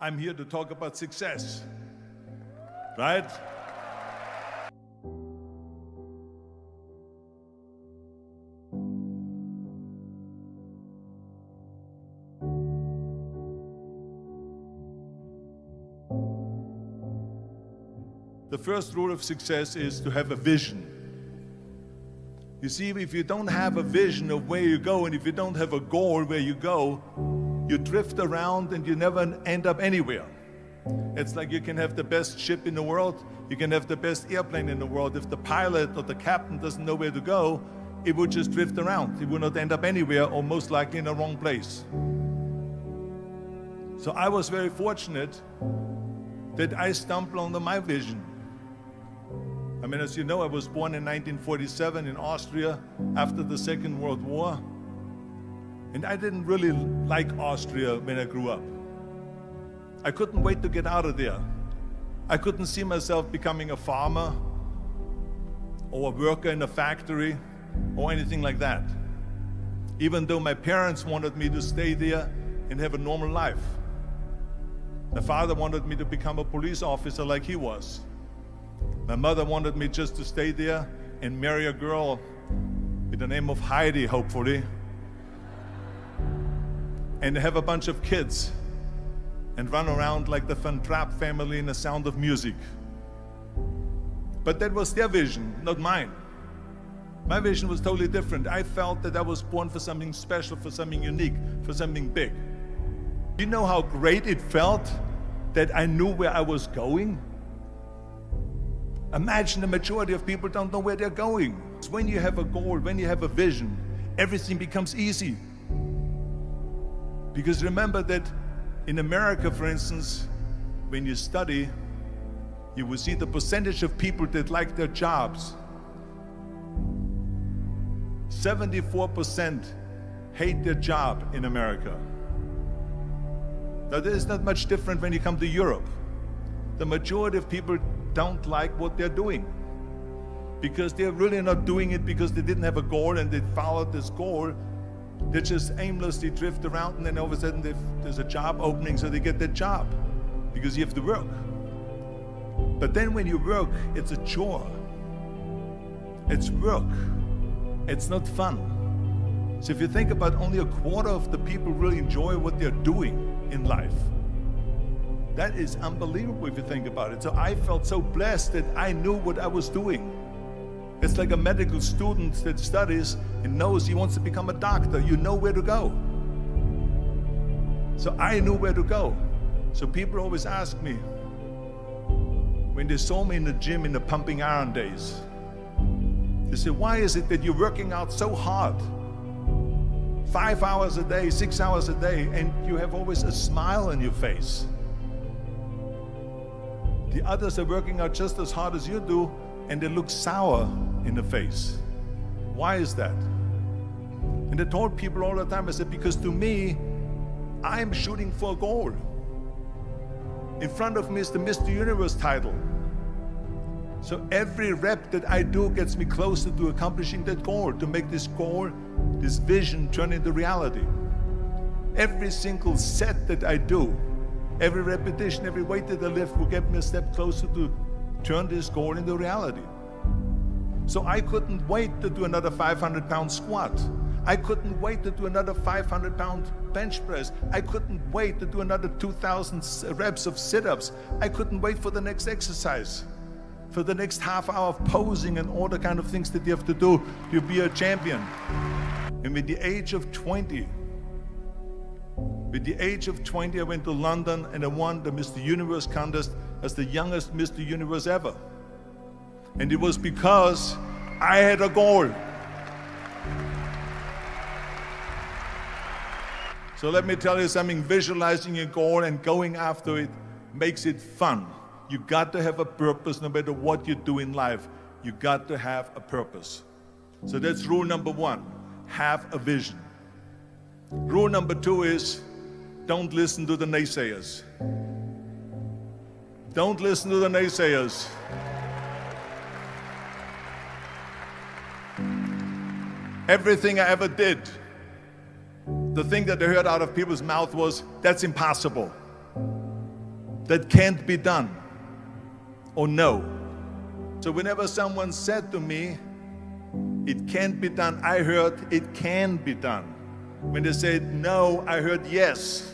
I'm here to talk about success, right? The first rule of success is to have a vision. You see, if you don't have a vision of where you go, and if you don't have a goal where you go, you drift around and you never end up anywhere. It's like you can have the best ship in the world, you can have the best airplane in the world. If the pilot or the captain doesn't know where to go, it would just drift around. It would not end up anywhere, or most likely in the wrong place. So I was very fortunate that I stumbled onto my vision. I mean, as you know, I was born in 1947 in Austria after the Second World War. And I didn't really like Austria when I grew up. I couldn't wait to get out of there. I couldn't see myself becoming a farmer or a worker in a factory or anything like that. Even though my parents wanted me to stay there and have a normal life. My father wanted me to become a police officer like he was. My mother wanted me just to stay there and marry a girl with the name of Heidi, hopefully, and have a bunch of kids and run around like the Van Trapp family in The Sound of Music. But that was their vision, not mine. My vision was totally different. I felt that I was born for something special, for something unique, for something big. Do you know how great it felt that I knew where I was going? Imagine the majority of people don't know where they're going. When you have a goal, when you have a vision, everything becomes easy. Because remember that in America, for instance, when you study, you will see the percentage of people that like their jobs. 74% hate their job in America. Now, there is not much different when you come to Europe. The majority of people don't like what they're doing because they're really not doing it because they didn't have a goal and they followed this goal. They just aimlessly drift around, and then all of a sudden there's a job opening, so they get that job because you have to work. But then when you work, it's a chore. It's work. It's not fun. So if you think about, only a quarter of the people really enjoy what they're doing in life. That is unbelievable if you think about it. So I felt so blessed that I knew what I was doing. It's like a medical student that studies and knows he wants to become a doctor. You know where to go. So I knew where to go. So people always ask me, when they saw me in the gym in the pumping iron days, they say, why is it that you're working out so hard? 5 hours a day, 6 hours a day, and you have always a smile on your face. The others are working out just as hard as you do, and they look sour in the face. Why is that? And I told people all the time, I said, because to me, I'm shooting for a goal. In front of me is the Mr. Universe title. So every rep that I do gets me closer to accomplishing that goal, to make this goal, this vision turn into reality. Every single set that I do, every repetition, every weight that I lift will get me a step closer to turn this goal into reality. So I couldn't wait to do another 500-pound squat. I couldn't wait to do another 500-pound bench press. I couldn't wait to do another 2,000 reps of sit-ups. I couldn't wait for the next exercise, for the next half hour of posing and all the kind of things that you have to do to be a champion. And with the age of 20, I went to London and I won the Mr. Universe contest as the youngest Mr. Universe ever. And it was because I had a goal. So let me tell you something, visualizing a goal and going after it makes it fun. You got to have a purpose no matter what you do in life. You got to have a purpose. So that's rule number one, have a vision. Rule number two is, don't listen to the naysayers. Don't listen to the naysayers. Everything I ever did, the thing that I heard out of people's mouth was, that's impossible. that can't be done or no. So whenever someone said to me, it can't be done, I heard it can be done. When they said no, I heard yes.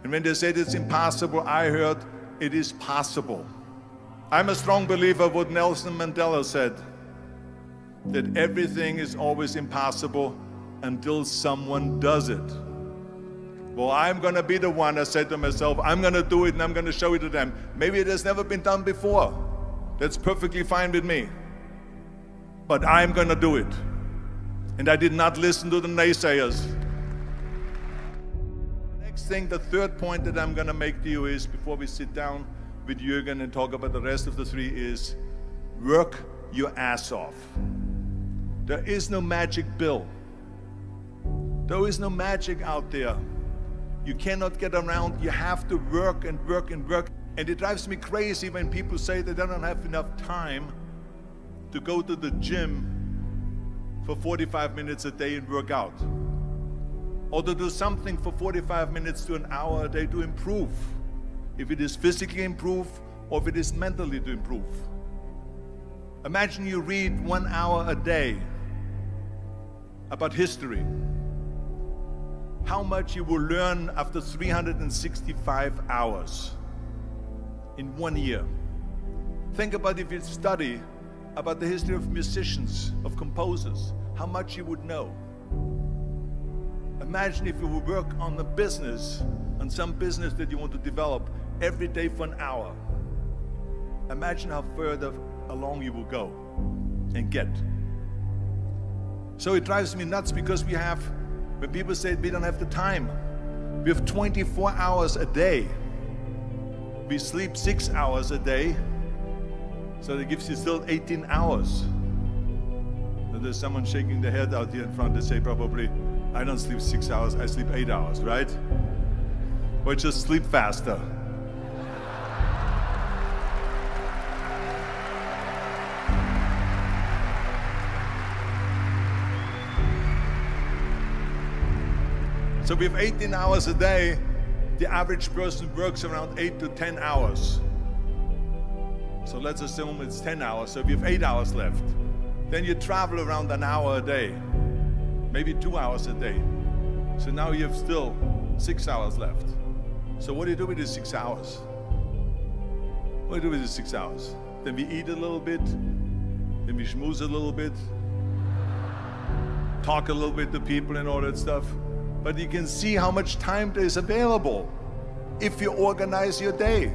And when they said it's impossible, I heard it is possible. I'm a strong believer of what Nelson Mandela said, that everything is always impossible until someone does it. Well, I'm going to be the one, I said to myself, I'm going to do it and I'm going to show it to them. Maybe it has never been done before. That's perfectly fine with me. But I'm going to do it. And I did not listen to the naysayers. The next thing, the third point that I'm going to make to you is, before we sit down with Jürgen and talk about the rest of the three, is work your ass off. There is no magic pill. There is no magic out there. You cannot get around. You have to work and work and work. And it drives me crazy when people say that they don't have enough time to go to the gym for 45 minutes a day and work out, or to do something for 45 minutes to an hour a day to improve, if it is physically improve or if it is mentally to improve. Imagine you read 1 hour a day about history. How much you will learn after 365 hours in 1 year. Think about if you study about the history of musicians, of composers, how much you would know. Imagine if you would work on a business, on some business that you want to develop every day for an hour. Imagine how further along you will go and get. So it drives me nuts because when people say we don't have the time, we have 24 hours a day. We sleep 6 hours a day, so that gives you still 18 hours. And there's someone shaking their head out here in front. They say probably, I don't sleep 6 hours, I sleep 8 hours, right? Or just sleep faster. So we have 18 hours a day. The average person works around 8 to 10 hours. So let's assume it's 10 hours, so we have 8 hours left. Then you travel around an hour a day, maybe 2 hours a day. So now you have still 6 hours left. So what do you do with these 6 hours? What do you do with these 6 hours? Then we eat a little bit, then we schmooze a little bit, talk a little bit to people and all that stuff. But you can see how much time there is available if you organize your day.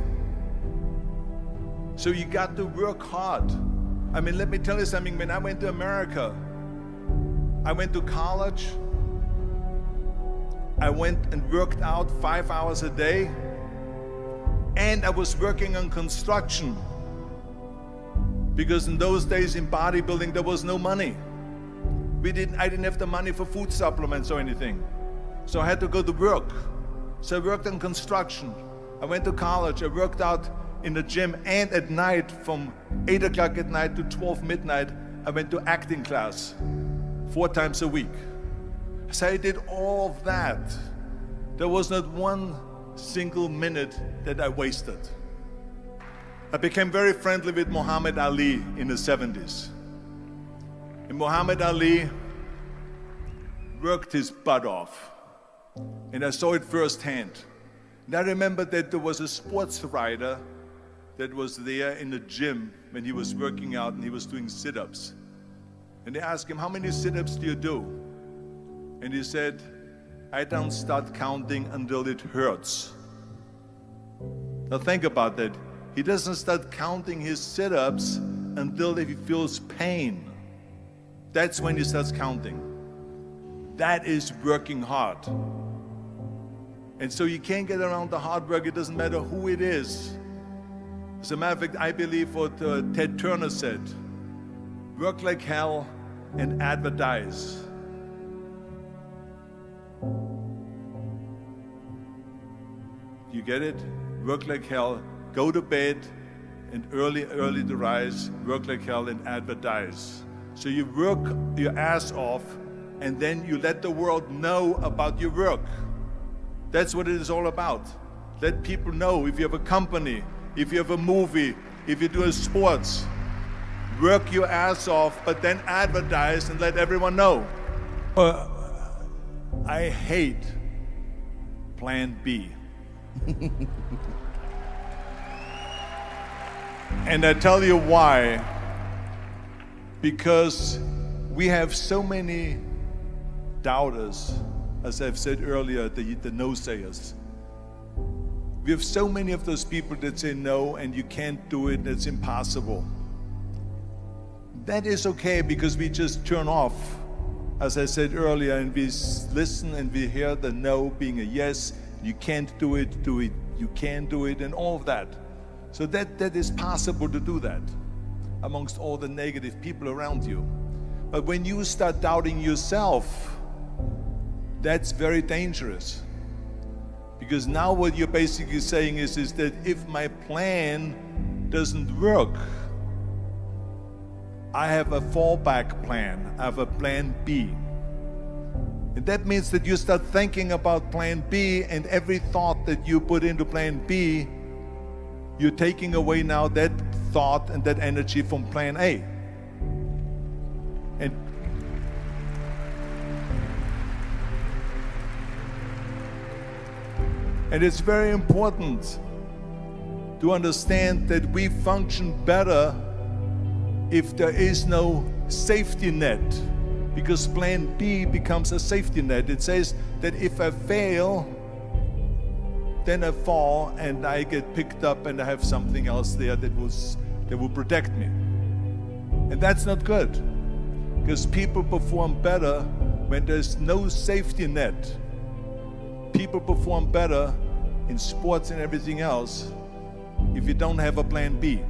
So you got to work hard. I mean, let me tell you something. When I went to America, I went to college. I went and worked out 5 hours a day. And I was working on construction. Because in those days in bodybuilding, there was no money. I didn't have the money for food supplements or anything. So I had to go to work. So I worked on construction. I went to college. I worked out in the gym, and at night from 8 o'clock at night to 12 midnight, I went to acting class 4 times a week. So I did all of that. There was not one single minute that I wasted. I became very friendly with Muhammad Ali in the 70s. And Muhammad Ali worked his butt off. And I saw it firsthand. And I remember that there was a sports writer that was there in the gym when he was working out and he was doing sit-ups. And they asked him, how many sit-ups do you do? And he said, I don't start counting until it hurts. Now think about that. He doesn't start counting his sit-ups until he feels pain. That's when he starts counting. That is working hard. And so you can't get around the hard work. It doesn't matter who it is. As a matter of fact, I believe what Ted Turner said, work like hell and advertise. You get it? Work like hell, go to bed, and early to rise, work like hell and advertise. So you work your ass off, and then you let the world know about your work. That's what it is all about. Let people know. If you have a company, if you have a movie, if you do a sports, work your ass off, but then advertise and let everyone know. I hate plan B. And I tell you why. Because we have so many doubters, as I've said earlier, the no-sayers. We have so many of those people that say no, and you can't do it, and it's impossible. That is okay, because we just turn off, as I said earlier, and we listen and we hear the no being a yes. You can't do it, you can do it, and all of that. So that is possible to do that amongst all the negative people around you. But when you start doubting yourself, that's very dangerous. Because now what you're basically saying is that if my plan doesn't work, I have a fallback plan, I have a plan B. And that means that you start thinking about plan B, and every thought that you put into plan B, you're taking away now that thought and that energy from plan A. And it's very important to understand that we function better if there is no safety net, because plan B becomes a safety net. It says that if I fail, then I fall and I get picked up and I have something else there that will protect me. And that's not good, because people perform better when there's no safety net. People perform better in sports and everything else if you don't have a plan B.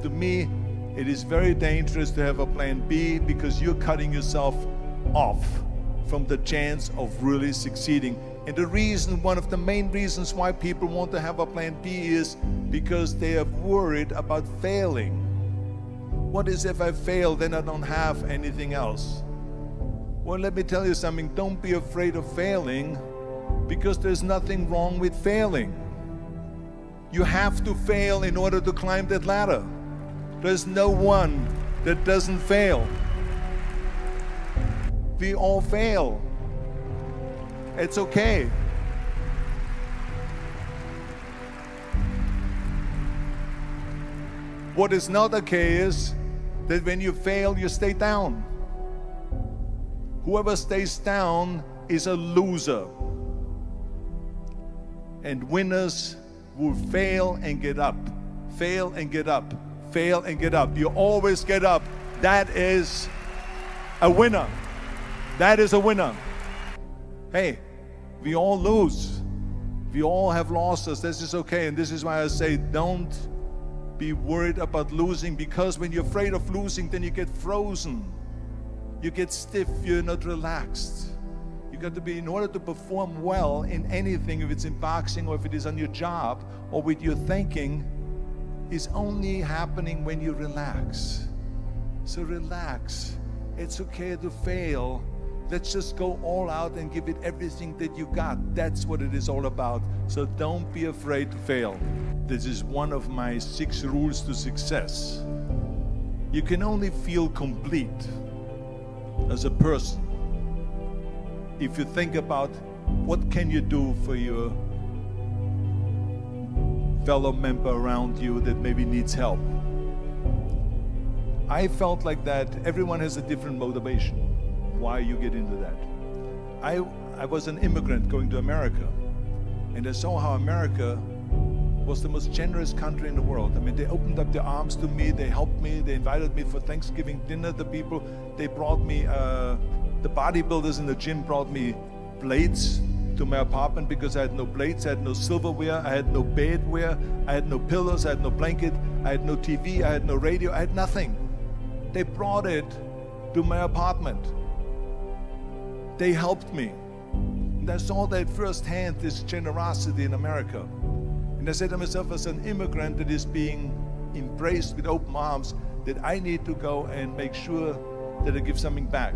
To me, it is very dangerous to have a plan B, because you're cutting yourself off from the chance of really succeeding. And the reason, one of the main reasons why people want to have a plan B is because they are worried about failing. What is if I fail, then I don't have anything else? Well, let me tell you something. Don't be afraid of failing, because there's nothing wrong with failing. You have to fail in order to climb that ladder. There's no one that doesn't fail. We all fail. It's okay. What is not okay is that when you fail, you stay down. Whoever stays down is a loser. And winners will fail and get up, fail and get up, fail and get up. You always get up. That is a winner. That is a winner. Hey, we all lose. We all have losses. This is okay. And this is why I say don't be worried about losing, because when you're afraid of losing, then you get frozen. You get stiff. You're not relaxed. You got to be, in order to perform well in anything, if it's in boxing or if it is on your job or with your thinking, is only happening when you relax. So relax. It's okay to fail. Let's just go all out and give it everything that you got. That's what it is all about. So don't be afraid to fail. This is one of my 6 rules to success. You can only feel complete as a person if you think about what can you do for your fellow member around you that maybe needs help. I felt like that. Everyone has a different motivation why you get into that. I was an immigrant going to America, and I saw how America was the most generous country in the world. I mean, they opened up their arms to me, they helped me, they invited me for Thanksgiving dinner. The people, they brought me, the bodybuilders in the gym brought me plates to my apartment because I had no plates, I had no silverware, I had no bedware, I had no pillows, I had no blanket, I had no TV, I had no radio, I had nothing. They brought it to my apartment. They helped me. And I saw that firsthand, this generosity in America. And I said to myself, as an immigrant that is being embraced with open arms, that I need to go and make sure that I give something back.